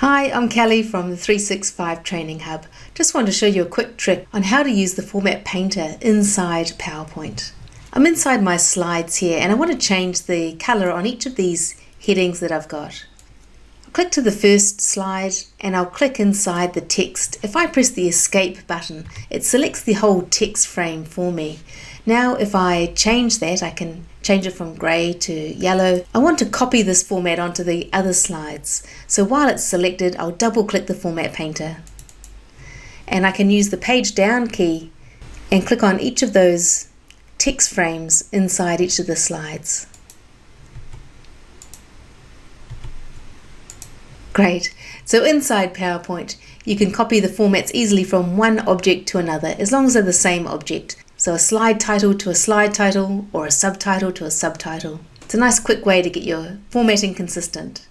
Hi, I'm Kelly from the 365 Training Hub. Just wanted to show you a quick trick on how to use the Format Painter inside PowerPoint. I'm inside my slides here and I want to change the color on each of these headings that I've got. I'll click to the first slide and I'll click inside the text. If I press the escape button, it selects the whole text frame for me. Now if I change that, I can change it from grey to yellow. I want to copy this format onto the other slides. So while it's selected, I'll double click the Format Painter. And I can use the page down key and click on each of those text frames inside each of the slides. Great. So inside PowerPoint, you can copy the formats easily from one object to another, as long as they're the same object. So a slide title to a slide title, or a subtitle to a subtitle. It's a nice quick way to get your formatting consistent.